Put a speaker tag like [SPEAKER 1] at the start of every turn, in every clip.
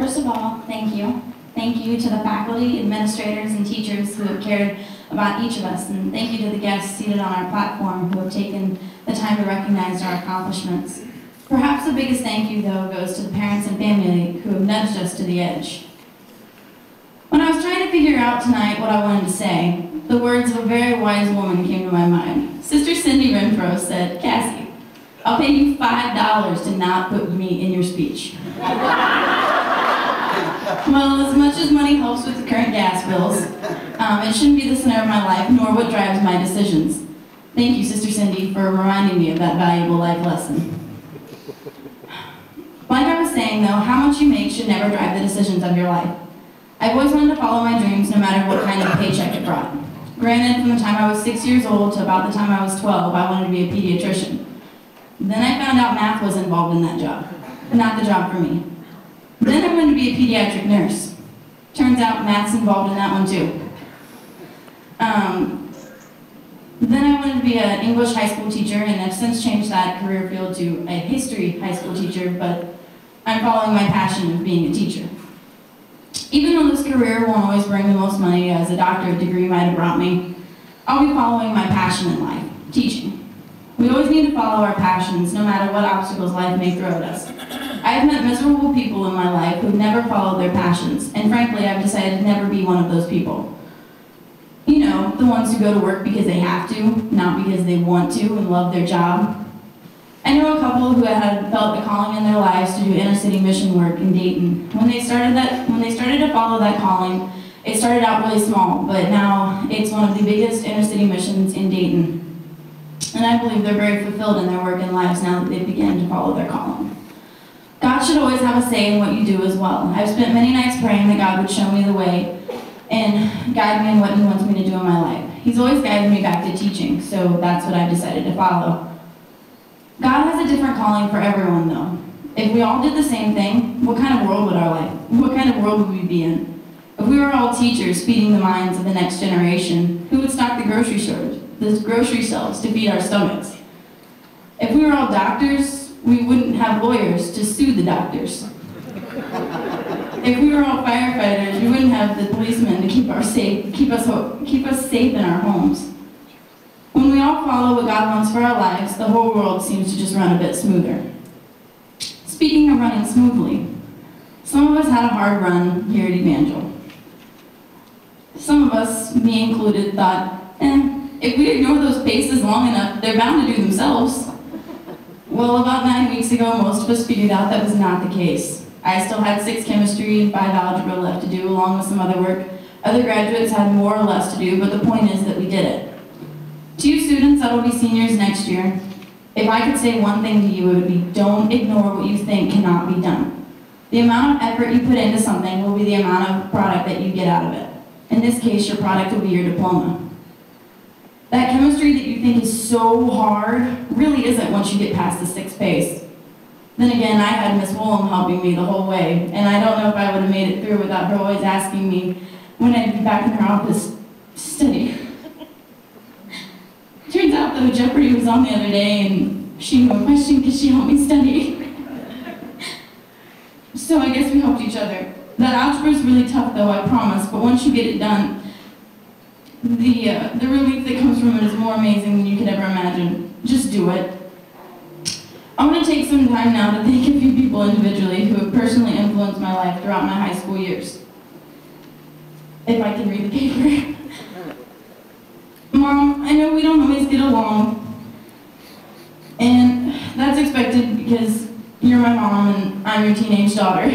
[SPEAKER 1] First of all, thank you. Thank you to the faculty, administrators, and teachers who have cared about each of us, and thank you to the guests seated on our platform who have taken the time to recognize our accomplishments. Perhaps the biggest thank you, though, goes to the parents and family who have nudged us to the edge. When I was trying to figure out tonight what I wanted to say, the words of a very wise woman came to my mind. Sister Cindy Renfro said, "Cassie, I'll pay you $5 to not put me in your speech." Well, as much as money helps with the current gas bills, it shouldn't be the center of my life, nor what drives my decisions. Thank you, Sister Cindy, for reminding me of that valuable life lesson. Like I was saying, though, how much you make should never drive the decisions of your life. I've always wanted to follow my dreams, no matter what kind of paycheck it brought. Granted, from the time I was 6 years old to about the time I was 12, I wanted to be a pediatrician. Then I found out math was involved in that job. Not the job for me. Then I wanted to be a pediatric nurse. Turns out math's involved in that one too. Then I wanted to be an English high school teacher, and I've since changed that career field to a history high school teacher, but I'm following my passion of being a teacher. Even though this career won't always bring the most money, as a doctorate degree might have brought me, I'll be following my passion in life, teaching. We always need to follow our passions, no matter what obstacles life may throw at us. I have met miserable people in my life who've never followed their passions, and frankly, I've decided to never be one of those people. You know, the ones who go to work because they have to, not because they want to and love their job. I know a couple who had felt a calling in their lives to do inner-city mission work in Dayton. When they started to follow that calling, it started out really small, but now it's one of the biggest inner-city missions in Dayton. And I believe they're very fulfilled in their work and lives now that they've begun to follow their calling. God should always have a say in what you do as well. I've spent many nights praying that God would show me the way and guide me in what He wants me to do in my life. He's always guided me back to teaching, so that's what I've decided to follow. God has a different calling for everyone, though. If we all did the same thing, what kind of world would we be in? If we were all teachers feeding the minds of the next generation, who would stock the grocery shelves to feed our stomachs? If we were all doctors, we wouldn't have lawyers to sue the doctors. If we were all firefighters, we wouldn't have the policemen to keep us safe in our homes. When we all follow what God wants for our lives, the whole world seems to just run a bit smoother. Speaking of running smoothly, some of us had a hard run here at Evangel. Some of us, me included, thought, if we ignore those paces long enough, they're bound to do themselves. Well, about 9 weeks ago, most of us figured out that was not the case. I still had 6 chemistry and 5 algebra left to do, along with some other work. Other graduates had more or less to do, but the point is that we did it. To you students that will be seniors next year, if I could say one thing to you, it would be don't ignore what you think cannot be done. The amount of effort you put into something will be the amount of product that you get out of it. In this case, your product will be your diploma. That chemistry that you think is so hard really isn't once you get past the 6th pace. Then again, I had Miss Woolham helping me the whole way, and I don't know if I would have made it through without her always asking me when I'd be back in her office to study. Turns out, though, Jeopardy was on the other day, and she knew a question because she helped me study. So I guess we helped each other. That algebra is really tough, though, I promise, but once you get it done, the relief that comes from it is more amazing than you could ever imagine. Just do it. I want to take some time now to thank a few people individually who have personally influenced my life throughout my high school years. If I can read the paper. Mom, I know we don't always get along, and that's expected because you're my mom and I'm your teenage daughter.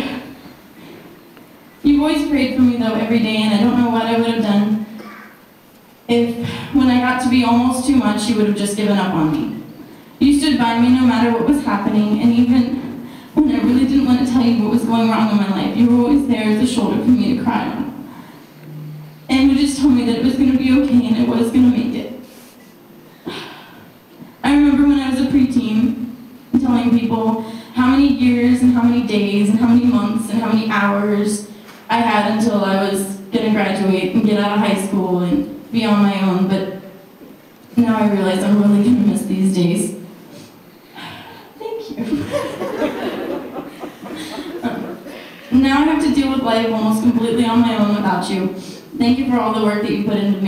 [SPEAKER 1] You've always prayed for me, though, every day, and I don't know what I would have done if, when I got to be almost too much, you would have just given up on me. You stood by me no matter what was happening, and even when I really didn't want to tell you what was going wrong in my life, you were always there as a shoulder for me to cry on. And you just told me that it was going to be okay and it was going to make it. I remember when I was a preteen, telling people how many years and how many days and how many months and how many hours I had until I was going to graduate and get out of high school and be on my own, but now I realize I'm really going to miss these days. Thank you. Now I have to deal with life almost completely on my own without you. Thank you for all the work that you put into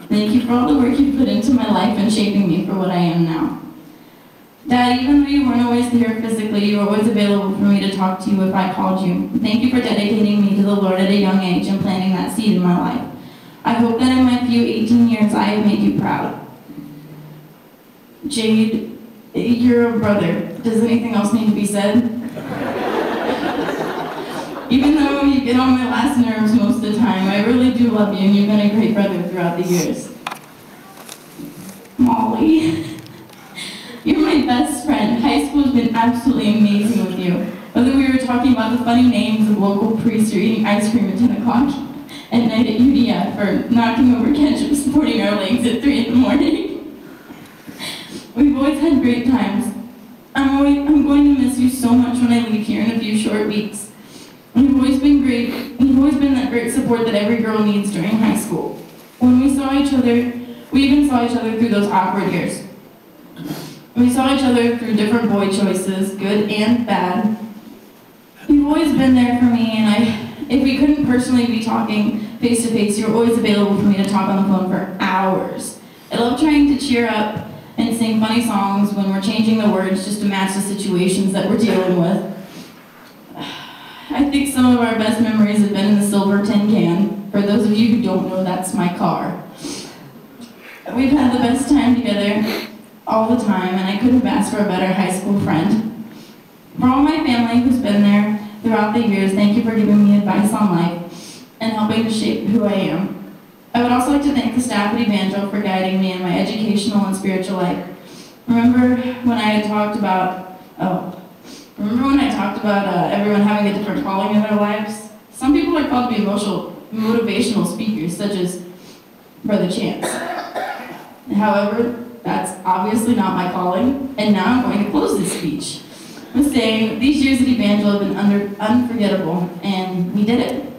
[SPEAKER 1] Thank you for all the work you put into my life and shaping me for what I am now. Dad, even though you weren't always here physically, you were always available for me to talk to you if I called you. Thank you for dedicating me to the Lord at a young age and planting that seed in my life. I hope that in my few 18 years I have made you proud. Jade, you're a brother. Does anything else need to be said? Even though you get on my last nerves most of the time, I really do love you and you've been a great brother throughout the years. Molly. You're my best friend. High school has been absolutely amazing with you. Whether we were talking about the funny names of local priests or eating ice cream at 10 o'clock at night at UDF or knocking over ketchup supporting our legs at 3 in the morning. We've always had great times. I'm going to miss you so much when I leave here in a few short weeks. You've always been great. You've always been that great support that every girl needs during high school. When we saw each other, we even saw each other through those awkward years. We saw each other through different boy choices, good and bad. You've always been there for me, and if we couldn't personally be talking face to face, you're always available for me to talk on the phone for hours. I love trying to cheer up and sing funny songs when we're changing the words just to match the situations that we're dealing with. I think some of our best memories have been in the silver tin can. For those of you who don't know, that's my car. We've had the best time together all the time, and I couldn't have asked for a better high school friend. For all my family who's been there throughout the years, thank you for giving me advice on life and helping to shape who I am. I would also like to thank the staff at Evangel for guiding me in my educational and spiritual life. Remember when I talked about everyone having a different calling in their lives? Some people are called to be motivational speakers, such as Brother Chance. However, that's obviously not my calling, and now I'm going to close this speech with saying these years at Evangel have been unforgettable, and we did it.